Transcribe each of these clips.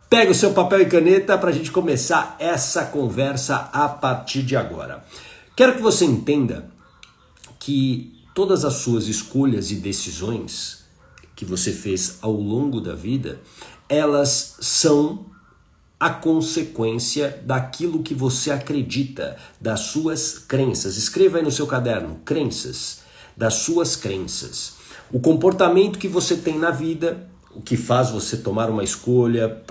Pega o seu papel e caneta para a gente começar essa conversa a partir de agora. Quero que você entenda que todas as suas escolhas e decisões que você fez ao longo da vida, elas são a consequência daquilo que você acredita, das suas crenças. Escreva aí no seu caderno, crenças, das suas crenças. O comportamento que você tem na vida, o que faz você tomar uma escolha,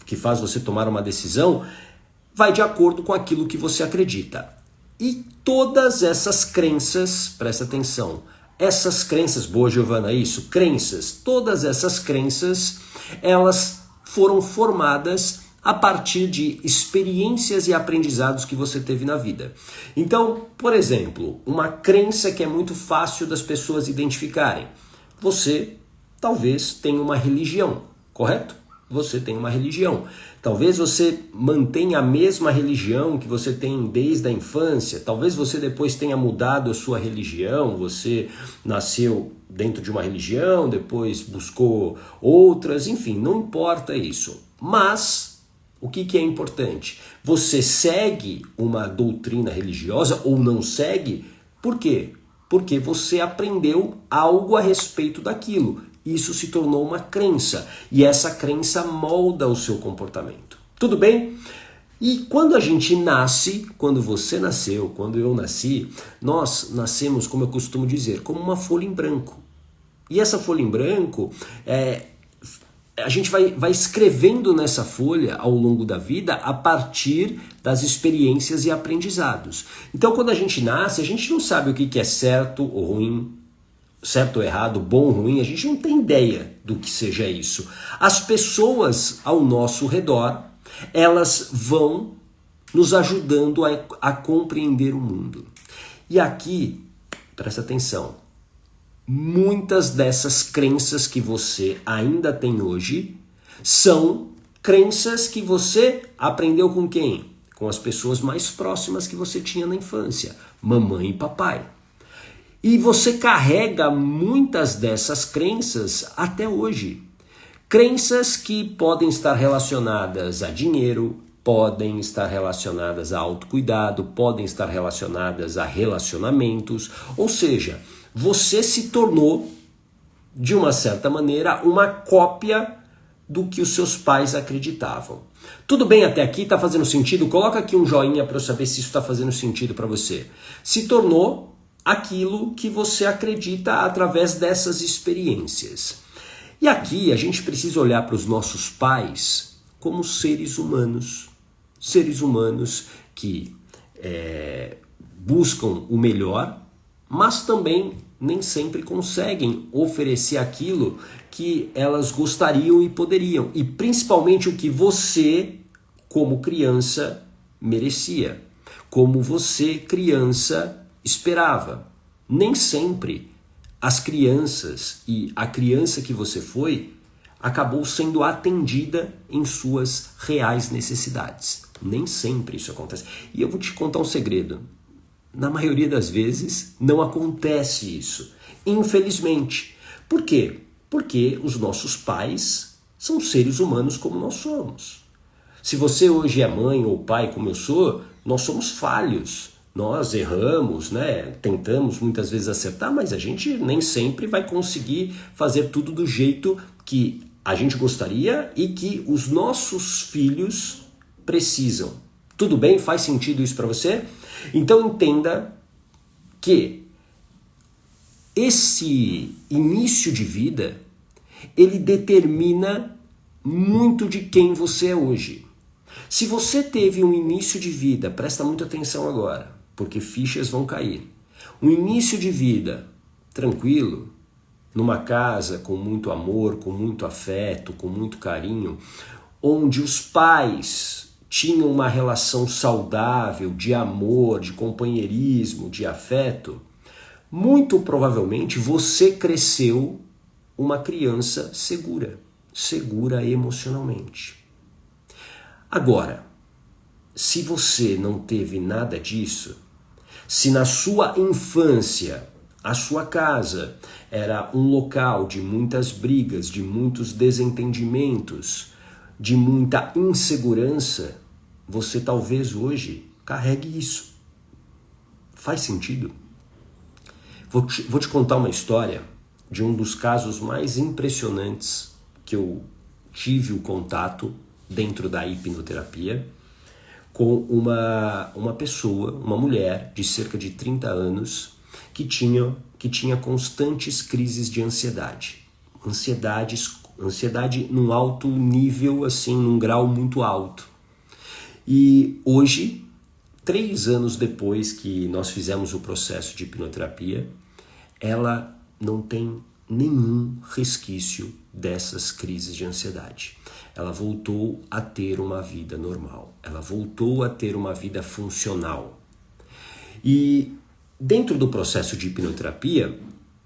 que faz você tomar uma decisão, vai de acordo com aquilo que você acredita. E todas essas crenças, presta atenção, essas crenças, boa Giovana, isso, crenças, todas essas crenças, elas foram formadas a partir de experiências e aprendizados que você teve na vida. Então, por exemplo, uma crença que é muito fácil das pessoas identificarem. Você talvez tenha uma religião, correto? Você tem uma religião. Talvez você mantenha a mesma religião que você tem desde a infância. Talvez você depois tenha mudado a sua religião. Você nasceu dentro de uma religião, depois buscou outras. Enfim, não importa isso. Mas o que é importante? Você segue uma doutrina religiosa ou não segue? Por quê? Porque você aprendeu algo a respeito daquilo. Isso se tornou uma crença e essa crença molda o seu comportamento. Tudo bem? E quando a gente nasce, quando você nasceu, quando eu nasci, nós nascemos, como eu costumo dizer, como uma folha em branco. E essa folha em branco, a gente vai escrevendo nessa folha ao longo da vida a partir das experiências e aprendizados. Então quando a gente nasce, a gente não sabe o que é certo ou ruim, certo ou errado, bom ou ruim, a gente não tem ideia do que seja isso. As pessoas ao nosso redor, elas vão nos ajudando a compreender o mundo. E aqui, presta atenção, muitas dessas crenças que você ainda tem hoje são crenças que você aprendeu com quem? Com as pessoas mais próximas que você tinha na infância, mamãe e papai. E você carrega muitas dessas crenças até hoje. Crenças que podem estar relacionadas a dinheiro, podem estar relacionadas a autocuidado, podem estar relacionadas a relacionamentos. Ou seja, você se tornou, de uma certa maneira, uma cópia do que os seus pais acreditavam. Tudo bem até aqui? Está fazendo sentido? Coloca aqui um joinha para eu saber se isso está fazendo sentido para você. Se tornou aquilo que você acredita através dessas experiências. E aqui a gente precisa olhar para os nossos pais como seres humanos que buscam o melhor, mas também nem sempre conseguem oferecer aquilo que elas gostariam e poderiam, e principalmente o que você, como criança, merecia, como você, criança, esperava. Nem sempre as crianças e a criança que você foi acabou sendo atendida em suas reais necessidades. Nem sempre isso acontece. E eu vou te contar um segredo. Na maioria das vezes não acontece isso. Infelizmente. Por quê? Porque os nossos pais são seres humanos como nós somos. Se você hoje é mãe ou pai como eu sou, nós somos falhos. Nós erramos, né? Tentamos muitas vezes acertar, mas a gente nem sempre vai conseguir fazer tudo do jeito que a gente gostaria e que os nossos filhos precisam. Tudo bem? Faz sentido isso para você? Então entenda que esse início de vida, ele determina muito de quem você é hoje. Se você teve um início de vida, presta muita atenção agora, porque fichas vão cair. Um início de vida tranquilo, numa casa com muito amor, com muito afeto, com muito carinho, onde os pais tinham uma relação saudável de amor, de companheirismo, de afeto, muito provavelmente você cresceu uma criança segura emocionalmente. Agora, se você não teve nada disso, se na sua infância a sua casa era um local de muitas brigas, de muitos desentendimentos, de muita insegurança, você talvez hoje carregue isso. Faz sentido? Vou te contar uma história de um dos casos mais impressionantes que eu tive o contato dentro da hipnoterapia, com uma pessoa, uma mulher de cerca de 30 anos que tinha constantes crises de ansiedade. Ansiedade num alto nível, assim, num grau muito alto. E hoje, 3 anos depois que nós fizemos o processo de hipnoterapia, ela não tem nenhum resquício dessas crises de ansiedade. Ela voltou a ter uma vida normal. Ela voltou a ter uma vida funcional. E dentro do processo de hipnoterapia,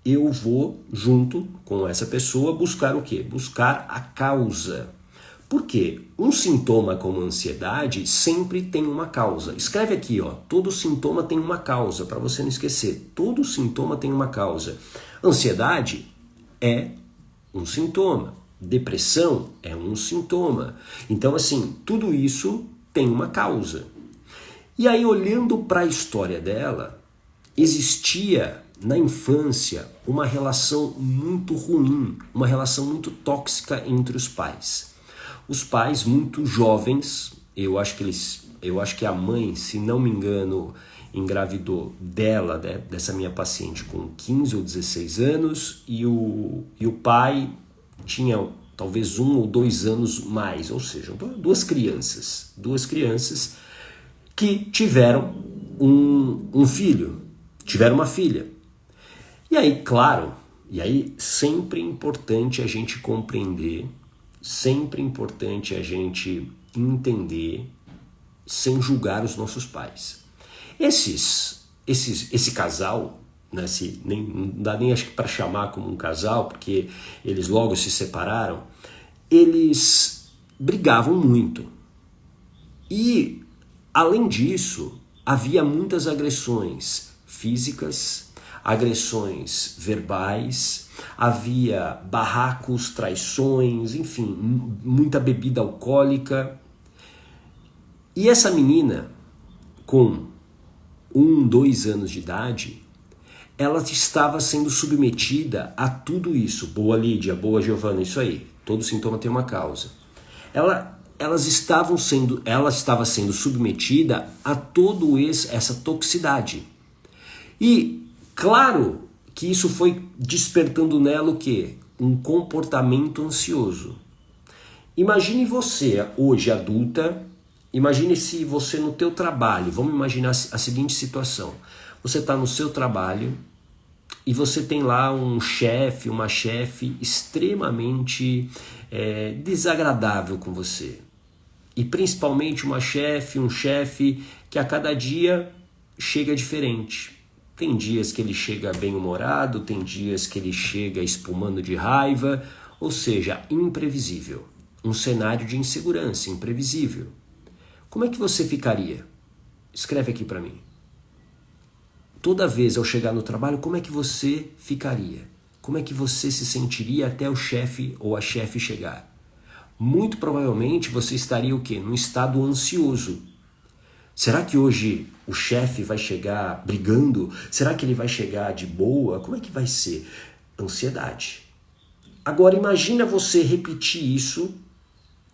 eu vou, junto com essa pessoa, buscar o quê? Buscar a causa. Por quê? Um sintoma como ansiedade sempre tem uma causa. Escreve aqui, ó, todo sintoma tem uma causa, para você não esquecer. Todo sintoma tem uma causa. Ansiedade é um sintoma. Depressão é um sintoma. Então, assim, tudo isso tem uma causa. E aí, olhando para a história dela, existia na infância uma relação muito ruim, uma relação muito tóxica entre os pais. Os pais muito jovens, eu acho que a mãe, se não me engano, engravidou dela, dessa minha paciente, com 15 ou 16 anos, e o pai tinha talvez 1 ou 2 anos mais, ou seja, duas crianças que tiveram um filho, tiveram uma filha. E aí, claro, sempre é importante a gente compreender, sempre é importante a gente entender, sem julgar os nossos pais. Esse casal, né, não dá nem acho que para chamar como um casal, porque eles logo se separaram, eles brigavam muito. E, além disso, havia muitas agressões físicas, agressões verbais, havia barracos, traições, enfim, muita bebida alcoólica. E essa menina, com 1, 2 anos de idade, ela estava sendo submetida a tudo isso. Boa, Lídia, boa, Giovana, isso aí. Todo sintoma tem uma causa. Ela estava sendo submetida a essa toxicidade. E, claro, que isso foi despertando nela o quê? Um comportamento ansioso. Imagine você, hoje adulta, imagine se você no teu trabalho, vamos imaginar a seguinte situação. Você está no seu trabalho e você tem lá um chefe, uma chefe extremamente desagradável com você. E principalmente um chefe que a cada dia chega diferente. Tem dias que ele chega bem-humorado, tem dias que ele chega espumando de raiva, ou seja, imprevisível. Um cenário de insegurança, imprevisível. Como é que você ficaria? Escreve aqui para mim. Toda vez ao chegar no trabalho, como é que você ficaria? Como é que você se sentiria até o chefe ou a chefe chegar? Muito provavelmente você estaria o quê? Num estado ansioso. Será que hoje o chefe vai chegar brigando? Será que ele vai chegar de boa? Como é que vai ser? Ansiedade. Agora imagina você repetir isso.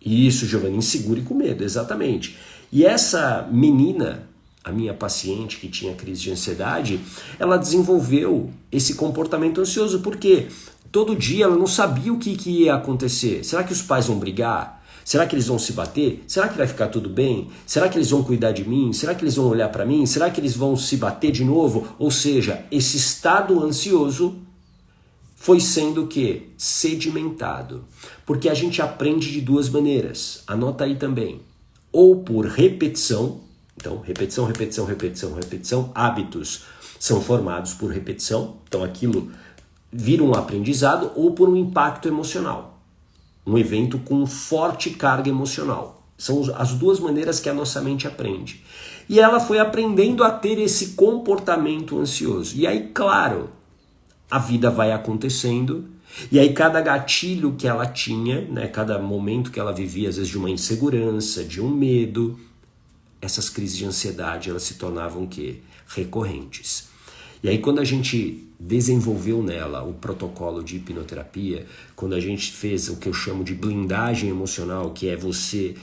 Isso, Giovanni, inseguro e com medo, exatamente. E essa menina, a minha paciente que tinha crise de ansiedade, ela desenvolveu esse comportamento ansioso, porque todo dia ela não sabia o que ia acontecer. Será que os pais vão brigar? Será que eles vão se bater? Será que vai ficar tudo bem? Será que eles vão cuidar de mim? Será que eles vão olhar para mim? Será que eles vão se bater de novo? Ou seja, esse estado ansioso foi sendo o quê? Sedimentado. Porque a gente aprende de 2 maneiras. Anota aí também. Ou por repetição. Então, repetição. Hábitos são formados por repetição. Então, aquilo vira um aprendizado, ou por um impacto emocional. Um evento com forte carga emocional. São as 2 maneiras que a nossa mente aprende. E ela foi aprendendo a ter esse comportamento ansioso. E aí, claro, a vida vai acontecendo E aí cada gatilho que ela tinha, né, cada momento que ela vivia, às vezes de uma insegurança, de um medo, essas crises de ansiedade, elas se tornavam o quê? Recorrentes. E aí quando a gente desenvolveu nela o protocolo de hipnoterapia, quando a gente fez o que eu chamo de blindagem emocional, que é você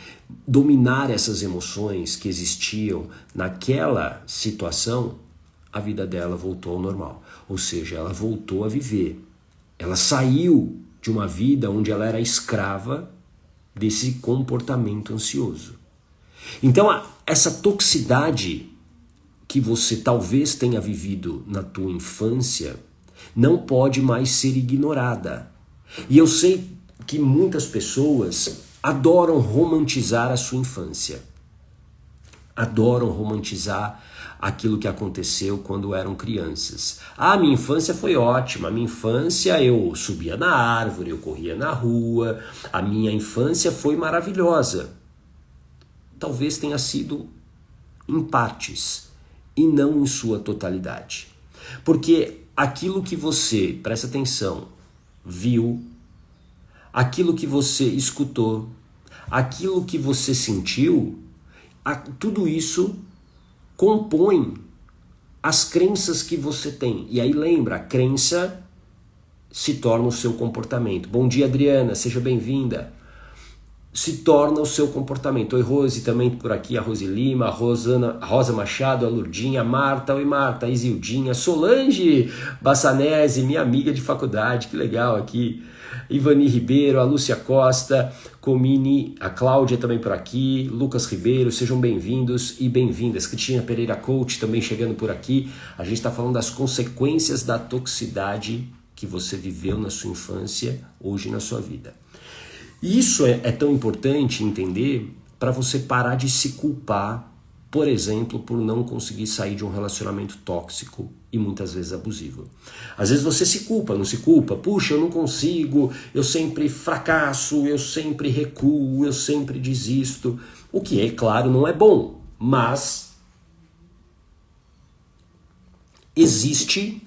dominar essas emoções que existiam naquela situação, a vida dela voltou ao normal. Ou seja, ela voltou a viver. Ela saiu de uma vida onde ela era escrava desse comportamento ansioso. Então, essa toxicidade que você talvez tenha vivido na tua infância não pode mais ser ignorada. E eu sei que muitas pessoas adoram romantizar a sua infância. Adoram romantizar aquilo que aconteceu quando eram crianças. Ah, minha infância foi ótima, a minha infância eu subia na árvore, eu corria na rua, a minha infância foi maravilhosa. Talvez tenha sido em partes e não em sua totalidade. Porque aquilo que você, presta atenção, viu, aquilo que você escutou, aquilo que você sentiu, tudo isso compõe as crenças que você tem. E aí lembra, a crença se torna o seu comportamento. Bom dia, Adriana, seja bem-vinda. Se torna o seu comportamento. Oi, Rose, também por aqui, a Rose Lima, a Rosa Machado, a Lurdinha, a Marta, oi Marta, a Isildinha, Solange Bassanese, minha amiga de faculdade, que legal aqui. Ivani Ribeiro, a Lúcia Costa, Comini, a Cláudia também por aqui, Lucas Ribeiro, sejam bem-vindos e bem-vindas. Cristina Pereira Coach também chegando por aqui. A gente está falando das consequências da toxicidade que você viveu na sua infância, hoje na sua vida. E isso é tão importante entender para você parar de se culpar, por exemplo, por não conseguir sair de um relacionamento tóxico e muitas vezes abusivo. Às vezes você se culpa, não se culpa? Puxa, eu não consigo, eu sempre fracasso, eu sempre recuo, eu sempre desisto. O que é, claro, não é bom, mas existe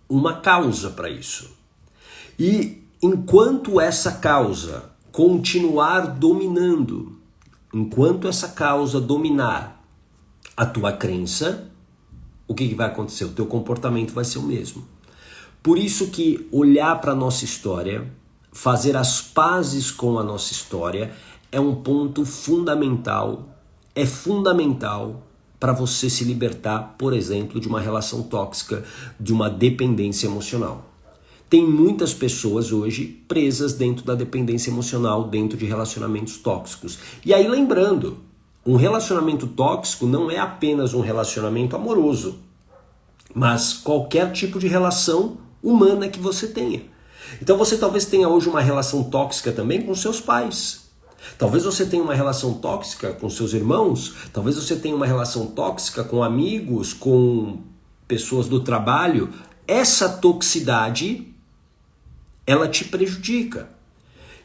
uma causa para isso. E enquanto essa causa continuar dominando, enquanto essa causa dominar a tua crença, o que vai acontecer? O teu comportamento vai ser o mesmo. Por isso que olhar para a nossa história, fazer as pazes com a nossa história, é um ponto fundamental, é fundamental para você se libertar, por exemplo, de uma relação tóxica, de uma dependência emocional. Tem muitas pessoas hoje presas dentro da dependência emocional, dentro de relacionamentos tóxicos. E aí lembrando, um relacionamento tóxico não é apenas um relacionamento amoroso, mas qualquer tipo de relação humana que você tenha. Então você talvez tenha hoje uma relação tóxica também com seus pais. Talvez você tenha uma relação tóxica com seus irmãos, talvez você tenha uma relação tóxica com amigos, com pessoas do trabalho. Essa toxicidade, ela te prejudica.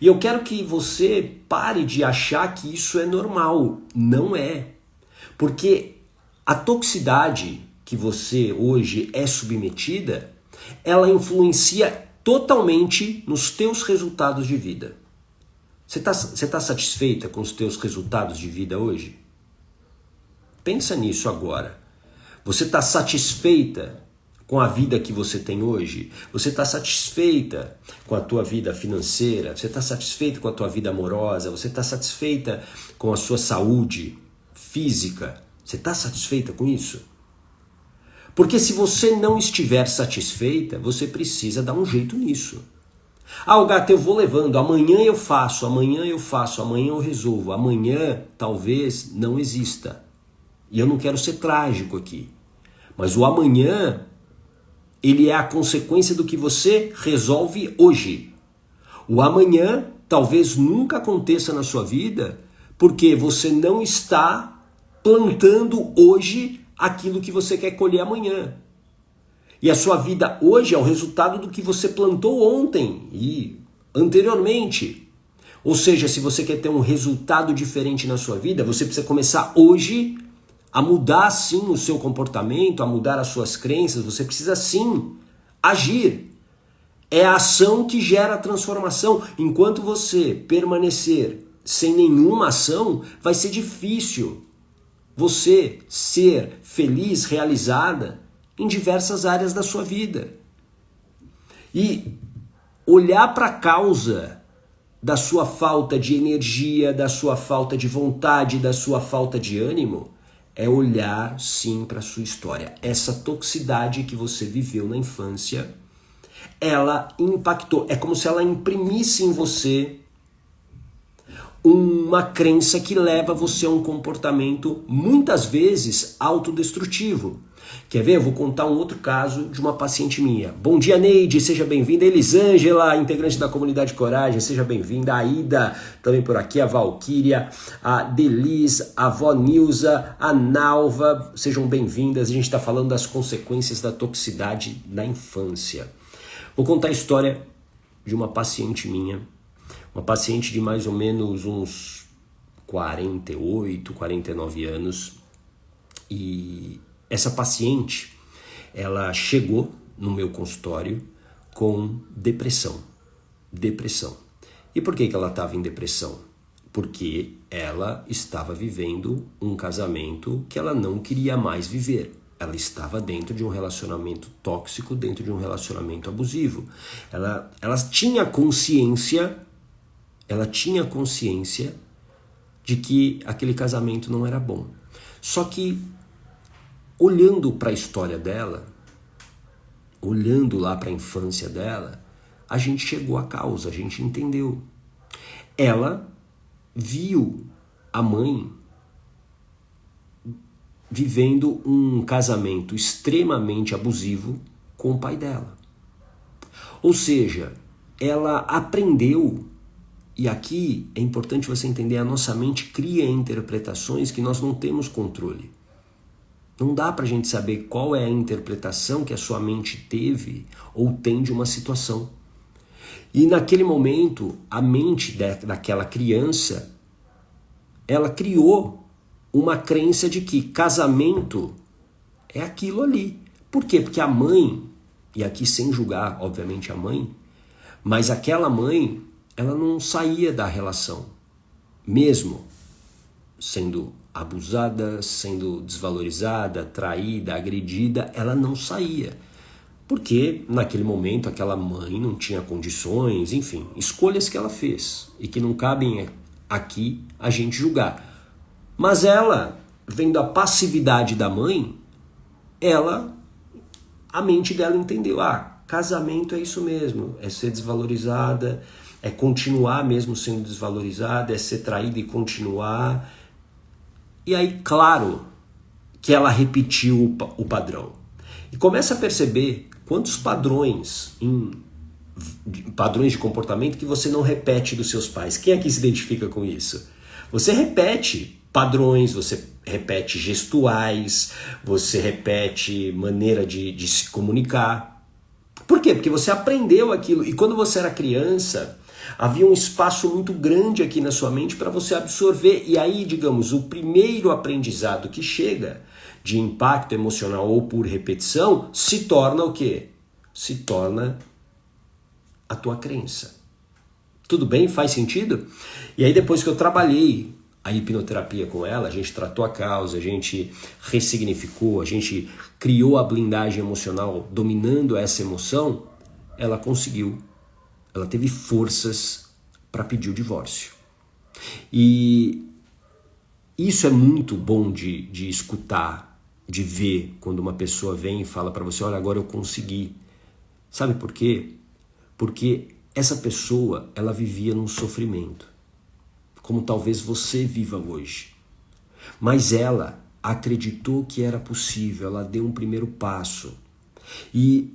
E eu quero que você pare de achar que isso é normal. Não é. Porque a toxicidade que você hoje é submetida, ela influencia totalmente nos teus resultados de vida. Você tá satisfeita com os teus resultados de vida hoje? Pensa nisso agora. Você está satisfeita com a vida que você tem hoje? Você está satisfeita com a tua vida financeira? Você está satisfeita com a tua vida amorosa? Você está satisfeita com a sua saúde física? Você está satisfeita com isso? Porque se você não estiver satisfeita, você precisa dar um jeito nisso. Ah, o gato, eu vou levando, amanhã eu faço, amanhã eu faço, amanhã eu resolvo. Amanhã talvez não exista. E eu não quero ser trágico aqui. Mas o amanhã, ele é a consequência do que você resolve hoje. O amanhã talvez nunca aconteça na sua vida, porque você não está plantando hoje aquilo que você quer colher amanhã. E a sua vida hoje é o resultado do que você plantou ontem e anteriormente. Ou seja, se você quer ter um resultado diferente na sua vida, você precisa começar hoje a mudar sim o seu comportamento, a mudar as suas crenças, você precisa sim agir. É a ação que gera a transformação. Enquanto você permanecer sem nenhuma ação, vai ser difícil você ser feliz, realizada em diversas áreas da sua vida. E olhar para a causa da sua falta de energia, da sua falta de vontade, da sua falta de ânimo, é olhar sim para a sua história. Essa toxicidade que você viveu na infância, ela impactou. É como se ela imprimisse em você uma crença que leva você a um comportamento muitas vezes autodestrutivo. Quer ver? Eu vou contar um outro caso de uma paciente minha. Bom dia, Neide, seja bem-vinda. Elisângela, integrante da comunidade Coragem, seja bem-vinda. A Aida, também por aqui, a Valquíria, a Delis, a avó Nilza, a Nalva, sejam bem-vindas. A gente está falando das consequências da toxicidade na infância. Vou contar a história de uma paciente minha, uma paciente de mais ou menos uns 48, 49 anos, e essa paciente, ela chegou no meu consultório com depressão. E por que ela estava em depressão? Porque ela estava vivendo um casamento que ela não queria mais viver. Ela estava dentro de um relacionamento tóxico, dentro de um relacionamento abusivo. Ela tinha consciência de que aquele casamento não era bom. Só que, olhando para a história dela, olhando lá para a infância dela, a gente chegou à causa, a gente entendeu. Ela viu a mãe vivendo um casamento extremamente abusivo com o pai dela. Ou seja, ela aprendeu, e aqui é importante você entender, a nossa mente cria interpretações que nós não temos controle. Não dá pra gente saber qual é a interpretação que a sua mente teve ou tem de uma situação. E naquele momento, a mente daquela criança, ela criou uma crença de que casamento é aquilo ali. Por quê? Porque a mãe, e aqui sem julgar, obviamente, a mãe, mas aquela mãe, ela não saía da relação, mesmo sendo abusada, sendo desvalorizada, traída, agredida, ela não saía. Porque naquele momento aquela mãe não tinha condições, enfim, escolhas que ela fez e que não cabem aqui a gente julgar. Mas ela, vendo a passividade da mãe, a mente dela entendeu, casamento é isso mesmo, é ser desvalorizada, é continuar mesmo sendo desvalorizada, é ser traída e continuar. E aí, claro, que ela repetiu o padrão. E começa a perceber quantos padrões de comportamento que você não repete dos seus pais. Quem aqui se identifica com isso? Você repete padrões, você repete gestuais, você repete maneira de se comunicar. Por quê? Porque você aprendeu aquilo. E quando você era criança, havia um espaço muito grande aqui na sua mente para você absorver. E aí, digamos, o primeiro aprendizado que chega de impacto emocional ou por repetição se torna o quê? Se torna a tua crença. Tudo bem? Faz sentido? E aí, depois que eu trabalhei a hipnoterapia com ela, a gente tratou a causa, a gente ressignificou, a gente criou a blindagem emocional dominando essa emoção, ela conseguiu. Ela teve forças para pedir o divórcio. E isso é muito bom de escutar, de ver quando uma pessoa vem e fala para você, olha, agora eu consegui. Sabe por quê? Porque essa pessoa, ela vivia num sofrimento, como talvez você viva hoje. Mas ela acreditou que era possível, ela deu um primeiro passo. E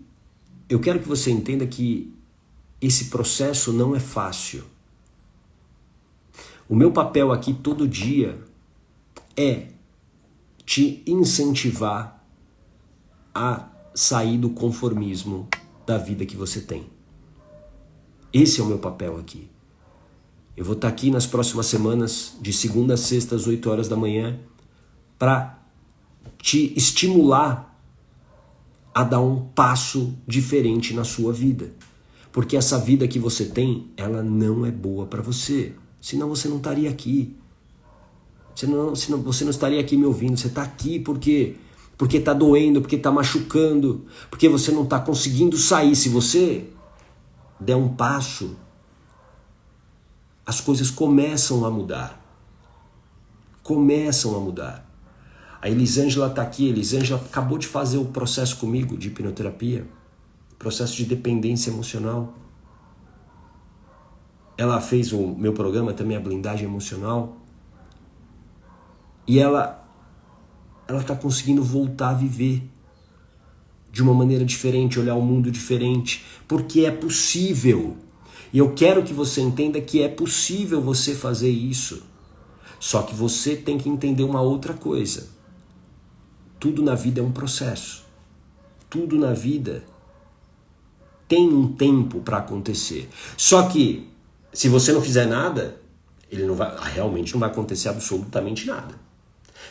eu quero que você entenda que esse processo não é fácil. O meu papel aqui todo dia é te incentivar a sair do conformismo da vida que você tem. Esse é o meu papel aqui. Eu vou estar aqui nas próximas semanas, de segunda a sexta, às 8 horas da manhã, para te estimular a dar um passo diferente na sua vida. Porque essa vida que você tem, ela não é boa para você. Senão você não estaria aqui. Senão você não estaria aqui me ouvindo. Você está aqui porque está doendo, porque está machucando, porque você não está conseguindo sair. Se você der um passo, as coisas começam a mudar. Começam a mudar. A Elisângela está aqui. A Elisângela acabou de fazer o processo comigo de hipnoterapia. Processo de dependência emocional. Ela fez o meu programa também, a blindagem emocional. E ela está conseguindo voltar a viver de uma maneira diferente, olhar o mundo diferente, porque é possível. E eu quero que você entenda que é possível você fazer isso. Só que você tem que entender uma outra coisa. Tudo na vida é um processo. Tudo na vida tem um tempo para acontecer. Só que, se você não fizer nada, realmente não vai acontecer absolutamente nada.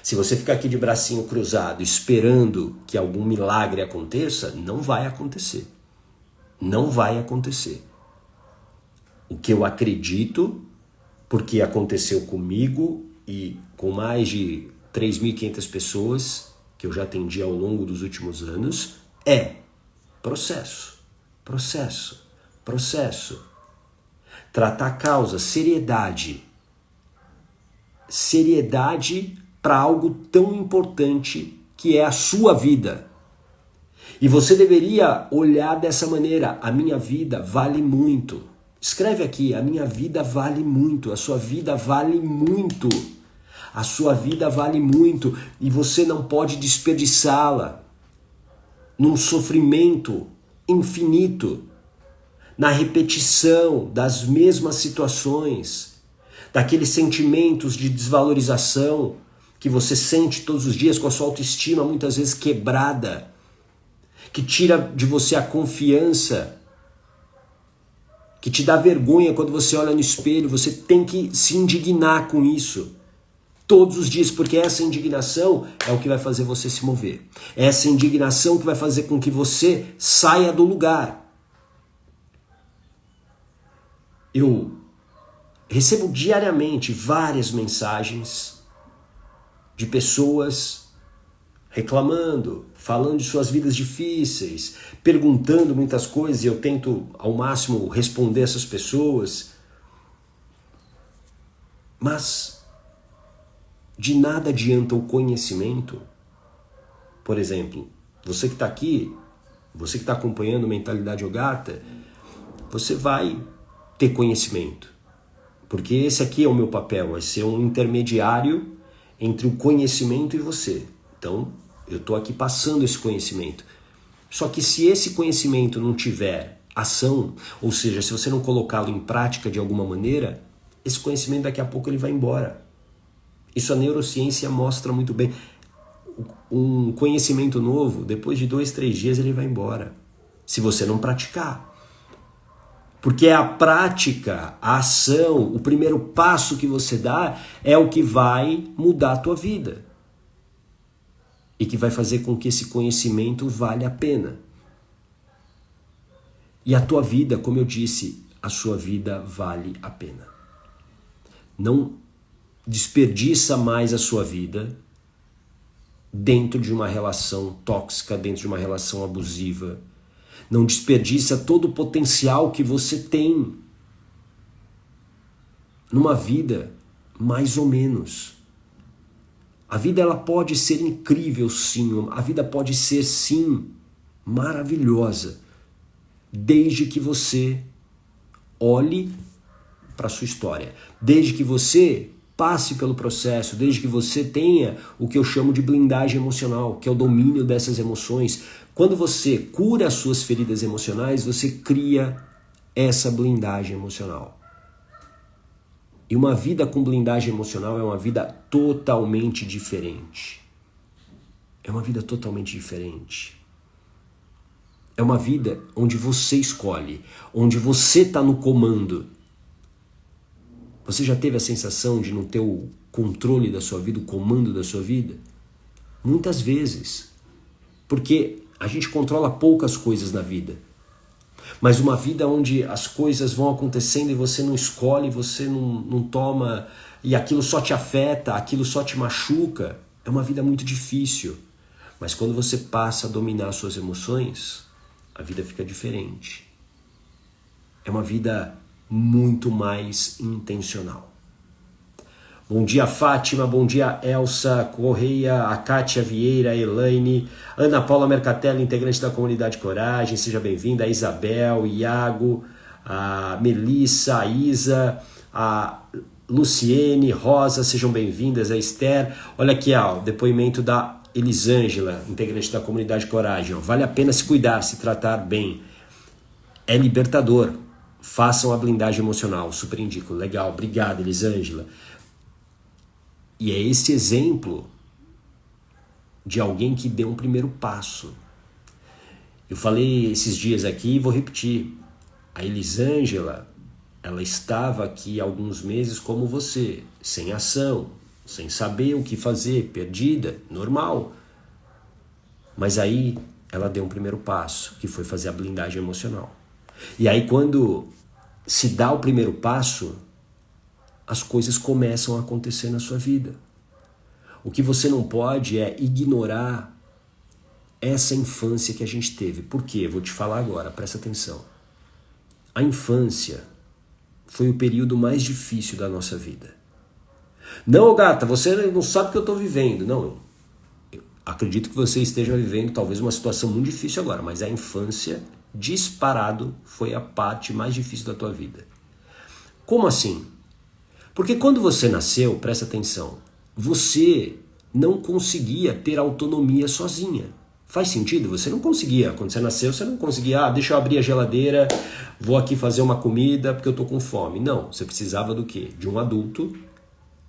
Se você ficar aqui de bracinho cruzado esperando que algum milagre aconteça, não vai acontecer. Não vai acontecer. O que eu acredito, porque aconteceu comigo e com mais de 3.500 pessoas que eu já atendi ao longo dos últimos anos, é processo, processo, processo. Tratar a causa, seriedade. Seriedade para algo tão importante que é a sua vida. E você deveria olhar dessa maneira: a minha vida vale muito. Escreve aqui: a minha vida vale muito, a sua vida vale muito. A sua vida vale muito e você não pode desperdiçá-la num sofrimento infinito, na repetição das mesmas situações, daqueles sentimentos de desvalorização que você sente todos os dias, com a sua autoestima muitas vezes quebrada, que tira de você a confiança, que te dá vergonha quando você olha no espelho. Você tem que se indignar com isso todos os dias, porque essa indignação é o que vai fazer você se mover. É essa indignação que vai fazer com que você saia do lugar. Eu recebo diariamente várias mensagens de pessoas reclamando, falando de suas vidas difíceis, perguntando muitas coisas, e eu tento ao máximo responder essas pessoas. Mas de nada adianta o conhecimento. Por exemplo, você que está aqui, você que está acompanhando Mentalidade Yogata, você vai ter conhecimento. Porque esse aqui é o meu papel, vai ser um intermediário entre o conhecimento e você. Então, eu estou aqui passando esse conhecimento. Só que se esse conhecimento não tiver ação, ou seja, se você não colocá-lo em prática de alguma maneira, esse conhecimento daqui a pouco ele vai embora. Isso a neurociência mostra muito bem. Um conhecimento novo, depois de 2, 3 dias ele vai embora, se você não praticar. Porque é a prática, a ação, o primeiro passo que você dá é o que vai mudar a tua vida. E que vai fazer com que esse conhecimento valha a pena. E a tua vida, como eu disse, a sua vida vale a pena. Não desperdiça mais a sua vida dentro de uma relação tóxica, dentro de uma relação abusiva. Não desperdiça todo o potencial que você tem numa vida mais ou menos. A vida ela pode ser incrível, sim. A vida pode ser, sim, maravilhosa, desde que você olhe para a sua história, desde que você passe pelo processo, desde que você tenha o que eu chamo de blindagem emocional, que é o domínio dessas emoções. Quando você cura as suas feridas emocionais, você cria essa blindagem emocional. E uma vida com blindagem emocional é uma vida totalmente diferente. É uma vida totalmente diferente. É uma vida onde você escolhe, onde você está no comando. Você já teve a sensação de não ter o controle da sua vida, o comando da sua vida? Muitas vezes. Porque a gente controla poucas coisas na vida. Mas uma vida onde as coisas vão acontecendo e você não escolhe, você não toma, e aquilo só te afeta, aquilo só te machuca, é uma vida muito difícil. Mas quando você passa a dominar as suas emoções, a vida fica diferente. É uma vida muito mais intencional. Bom dia, Fátima, bom dia, Elsa Correia, a Kátia Vieira, a Elaine, Ana Paula Mercatelli, integrante da comunidade Coragem, seja bem-vinda, a Isabel, Iago, a Melissa, a Isa, a Luciene, Rosa, sejam bem-vindas, a Esther. Olha aqui, ó, o depoimento da Elisângela, integrante da comunidade Coragem. Ó, vale a pena se cuidar, se tratar bem. É libertador. Façam a blindagem emocional, super indico. Legal, obrigado, Elisângela. E é esse exemplo de alguém que deu um primeiro passo. Eu falei esses dias aqui e vou repetir. A Elisângela, ela estava aqui há alguns meses como você, sem ação, sem saber o que fazer, perdida, normal. Mas aí ela deu um primeiro passo, que foi fazer a blindagem emocional. E aí quando se dá o primeiro passo, as coisas começam a acontecer na sua vida. O que você não pode é ignorar essa infância que a gente teve. Por quê? Vou te falar agora, presta atenção. A infância foi o período mais difícil da nossa vida. Não, gata, você não sabe o que eu estou vivendo. Não, eu acredito que você esteja vivendo talvez uma situação muito difícil agora, mas a infância, disparado, foi a parte mais difícil da tua vida. Como assim? Porque quando você nasceu, presta atenção, você não conseguia ter autonomia sozinha. Faz sentido? Você não conseguia. Quando você nasceu, você não conseguia, deixa eu abrir a geladeira, vou aqui fazer uma comida porque eu tô com fome. Não, você precisava do quê? De um adulto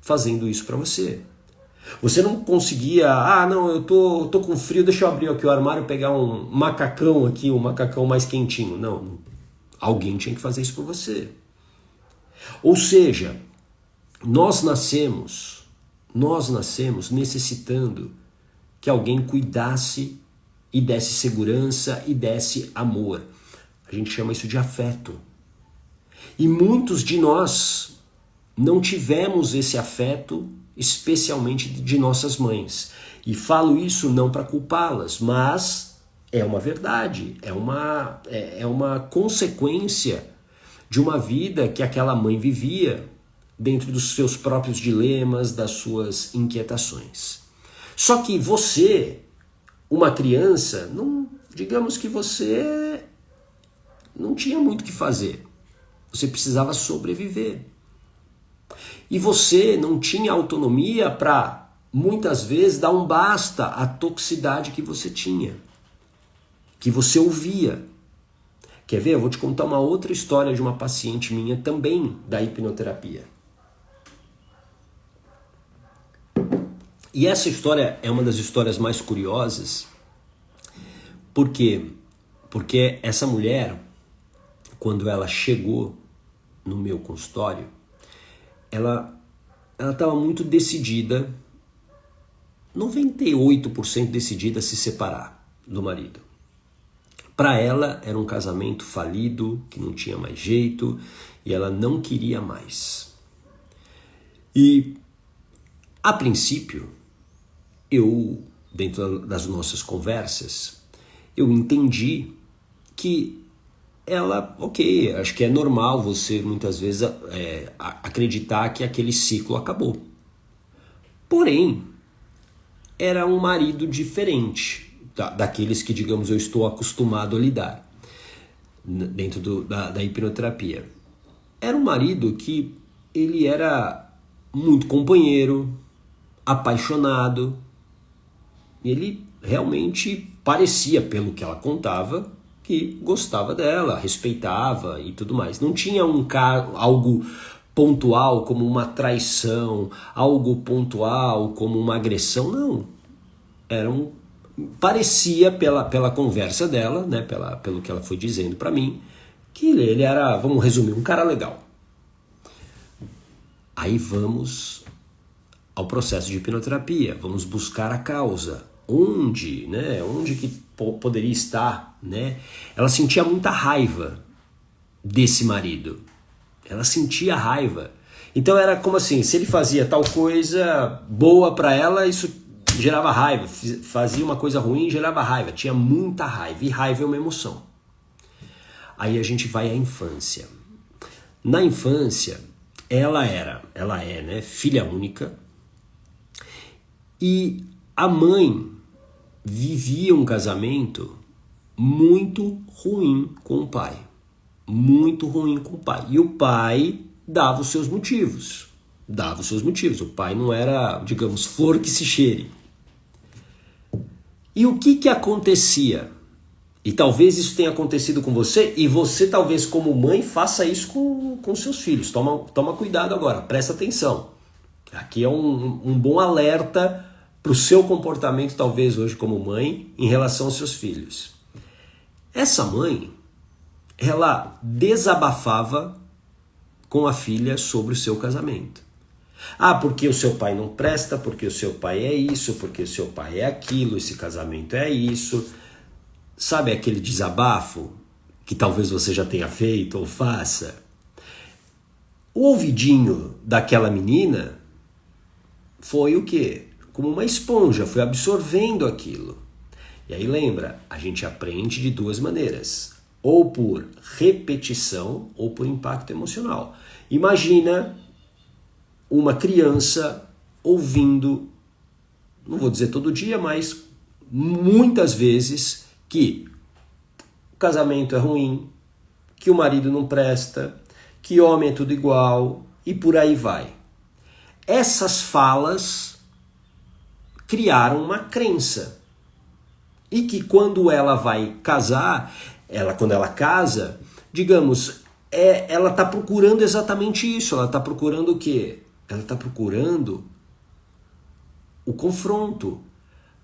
fazendo isso para você. Você não conseguia, não, eu tô com frio, deixa eu abrir aqui o armário e pegar um macacão aqui, um macacão mais quentinho. Não, alguém tinha que fazer isso por você. Ou seja, nós nascemos necessitando que alguém cuidasse e desse segurança e desse amor. A gente chama isso de afeto. E muitos de nós não tivemos esse afeto, especialmente de nossas mães. E falo isso não para culpá-las, mas é uma verdade, é uma consequência de uma vida que aquela mãe vivia dentro dos seus próprios dilemas, das suas inquietações. Só que você, uma criança, digamos que você não tinha muito o que fazer. Você precisava sobreviver. E você não tinha autonomia para, muitas vezes, dar um basta à toxicidade que você tinha, que você ouvia. Quer ver? Eu vou te contar uma outra história de uma paciente minha também da hipnoterapia. E essa história é uma das histórias mais curiosas. Por quê? Porque essa mulher, quando ela chegou no meu consultório, ela estava muito decidida, 98% decidida a se separar do marido. Para ela era um casamento falido, que não tinha mais jeito, e ela não queria mais. E, a princípio, eu, dentro das nossas conversas, eu entendi que ela, acho que é normal você muitas vezes acreditar que aquele ciclo acabou. Porém, era um marido diferente daqueles que, digamos, eu estou acostumado a lidar dentro da hipnoterapia. Era um marido que ele era muito companheiro, apaixonado, e ele realmente parecia, pelo que ela contava, que gostava dela, respeitava e tudo mais. Não tinha algo pontual como uma traição, algo pontual como uma agressão, não. Parecia pela conversa dela, né, pelo que ela foi dizendo para mim, que ele era, vamos resumir, um cara legal. Aí vamos ao processo de hipnoterapia, vamos buscar a causa. onde, né? Onde que poderia estar, né? Ela sentia muita raiva desse marido. Ela sentia raiva. Então era como assim, se ele fazia tal coisa boa para ela, isso gerava raiva. Fazia uma coisa ruim, gerava raiva. Tinha muita raiva. E raiva é uma emoção. Aí a gente vai à infância. Na infância, ela é, né, filha única. E a mãe vivia um casamento muito ruim com o pai. Muito ruim com o pai. E o pai dava os seus motivos. O pai não era, digamos, flor que se cheire. E o que acontecia? E talvez isso tenha acontecido com você, e você talvez como mãe faça isso com seus filhos. Toma cuidado agora, presta atenção. Aqui é um bom alerta para o seu comportamento, talvez hoje como mãe, em relação aos seus filhos. Essa mãe, ela desabafava com a filha sobre o seu casamento. Ah, porque o seu pai não presta, porque o seu pai é isso, porque o seu pai é aquilo, esse casamento é isso. Sabe aquele desabafo que talvez você já tenha feito ou faça? O ouvidinho daquela menina foi o quê? Como uma esponja, foi absorvendo aquilo. E aí lembra, a gente aprende de duas maneiras. Ou por repetição ou por impacto emocional. Imagina uma criança ouvindo, não vou dizer todo dia, mas muitas vezes, que o casamento é ruim, que o marido não presta, que homem é tudo igual e por aí vai. Essas falas criaram uma crença. E que quando ela vai casar, quando ela casa, digamos, ela está procurando exatamente isso. Ela está procurando o quê? Ela está procurando o confronto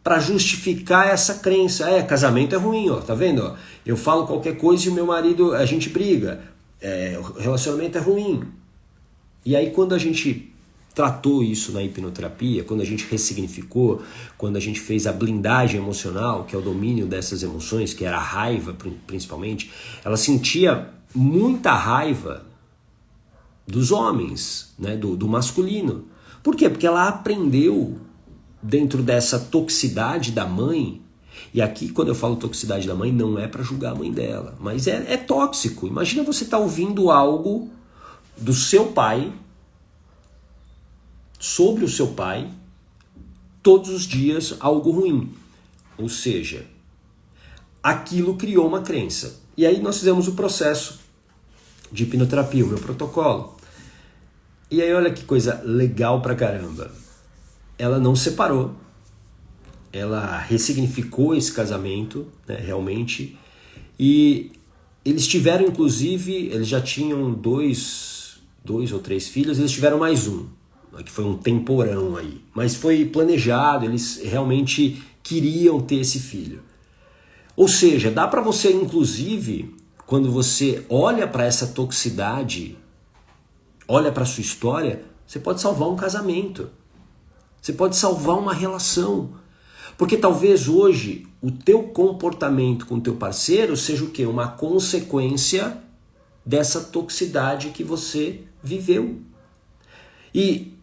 para justificar essa crença. Casamento é ruim, ó, tá vendo? Ó? Eu falo qualquer coisa e o meu marido, a gente briga. O relacionamento é ruim. E aí quando a gente tratou isso na hipnoterapia, quando a gente ressignificou, quando a gente fez a blindagem emocional, que é o domínio dessas emoções, que era a raiva principalmente, ela sentia muita raiva dos homens, né, do masculino. Por quê? Porque ela aprendeu dentro dessa toxicidade da mãe, e aqui quando eu falo toxicidade da mãe, não é para julgar a mãe dela, mas é tóxico. Imagina você estar ouvindo algo do seu pai, sobre o seu pai, todos os dias algo ruim. Ou seja, aquilo criou uma crença. E aí nós fizemos o processo de hipnoterapia, o meu protocolo. E aí olha que coisa legal pra caramba. Ela não separou, ela ressignificou esse casamento, né, realmente, e eles tiveram, inclusive, eles já tinham dois ou três filhos, eles tiveram mais um, que foi um temporão aí, mas foi planejado, eles realmente queriam ter esse filho. Ou seja, dá para você, inclusive, quando você olha para essa toxicidade, olha para sua história, você pode salvar um casamento. Você pode salvar uma relação. Porque talvez hoje o teu comportamento com o teu parceiro seja o quê? Uma consequência dessa toxicidade que você viveu. E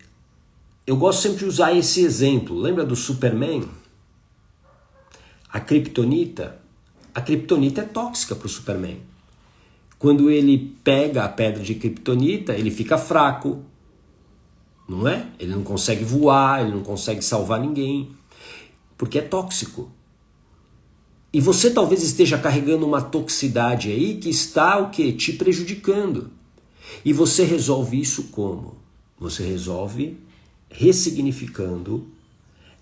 eu gosto sempre de usar esse exemplo. Lembra do Superman? A Kryptonita é tóxica para o Superman. Quando ele pega a pedra de Kryptonita, ele fica fraco, não é? Ele não consegue voar, ele não consegue salvar ninguém, porque é tóxico. E você talvez esteja carregando uma toxicidade aí que está o quê? Te prejudicando. E você resolve isso como? Você resolve ressignificando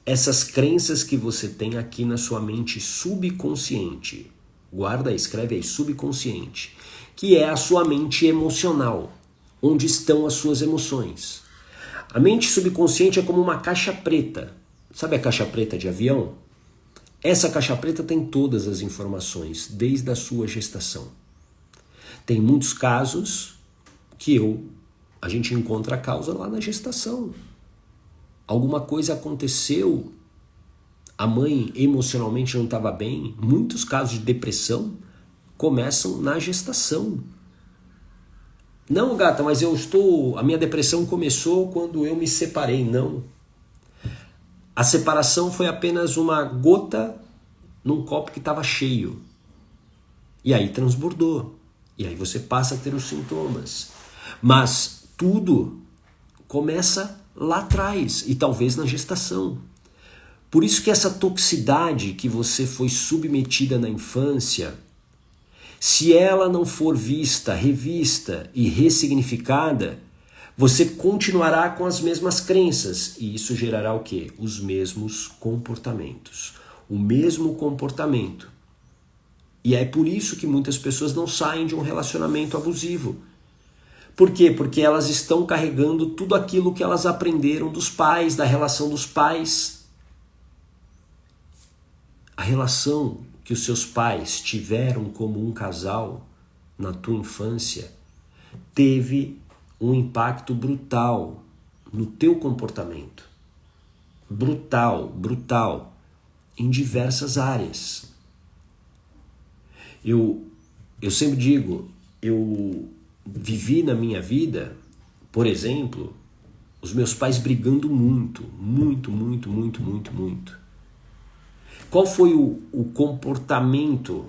essas crenças que você tem aqui na sua mente subconsciente. Guarda aí, escreve aí, subconsciente. Que é a sua mente emocional, onde estão as suas emoções. A mente subconsciente é como uma caixa preta. Sabe a caixa preta de avião? Essa caixa preta tem todas as informações, desde a sua gestação. Tem muitos casos que a gente encontra a causa lá na gestação. Alguma coisa aconteceu a mãe emocionalmente não estava bem, muitos casos de depressão começam na gestação. Não, gata, mas a minha depressão começou quando eu me separei. Não. A separação foi apenas uma gota num copo que estava cheio. E aí transbordou. E aí você passa a ter os sintomas. Mas tudo começa lá atrás e talvez na gestação. Por isso que essa toxicidade que você foi submetida na infância, se ela não for vista, revista e ressignificada, você continuará com as mesmas crenças. E isso gerará o quê? Os mesmos comportamentos. O mesmo comportamento. E é por isso que muitas pessoas não saem de um relacionamento abusivo. Por quê? Porque elas estão carregando tudo aquilo que elas aprenderam dos pais, da relação dos pais. A relação que os seus pais tiveram como um casal na tua infância teve um impacto brutal no teu comportamento. Brutal, brutal, em diversas áreas. Eu sempre digo, eu vivi na minha vida, por exemplo, os meus pais brigando muito. Qual foi o comportamento,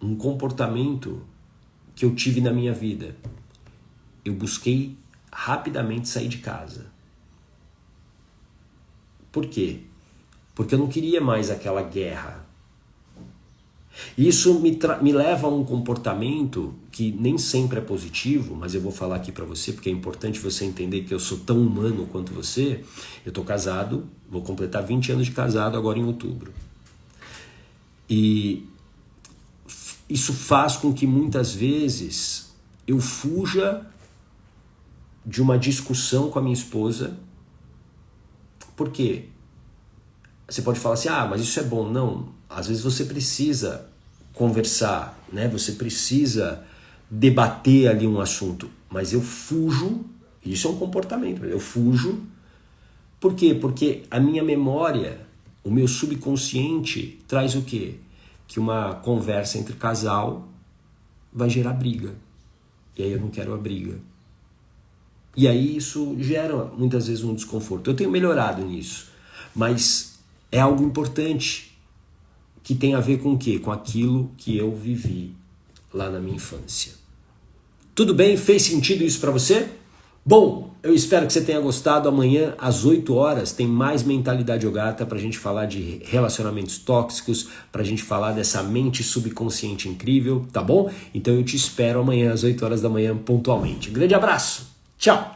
um comportamento que eu tive na minha vida? Eu busquei rapidamente sair de casa. Por quê? Porque eu não queria mais aquela guerra. Isso me leva a um comportamento que nem sempre é positivo, mas eu vou falar aqui pra você porque é importante você entender que eu sou tão humano quanto você. Eu tô casado, vou completar 20 anos de casado agora em outubro. E isso faz com que muitas vezes eu fuja de uma discussão com a minha esposa. Por quê? Você pode falar assim, mas isso é bom. Não, às vezes você precisa conversar, né? Você precisa debater ali um assunto. Mas eu fujo, isso é um comportamento, eu fujo. Por quê? Porque a minha memória, o meu subconsciente traz o quê? Que uma conversa entre casal vai gerar briga. E aí eu não quero a briga. E aí isso gera muitas vezes um desconforto. Eu tenho melhorado nisso. Mas é algo importante que tem a ver com o quê? Com aquilo que eu vivi lá na minha infância. Tudo bem? Fez sentido isso para você? Bom, eu espero que você tenha gostado. Amanhã, às 8 horas, tem mais Mentalidade Yogata pra gente falar de relacionamentos tóxicos, pra gente falar dessa mente subconsciente incrível, tá bom? Então eu te espero amanhã, às 8 horas da manhã, pontualmente. Um grande abraço! Tchau!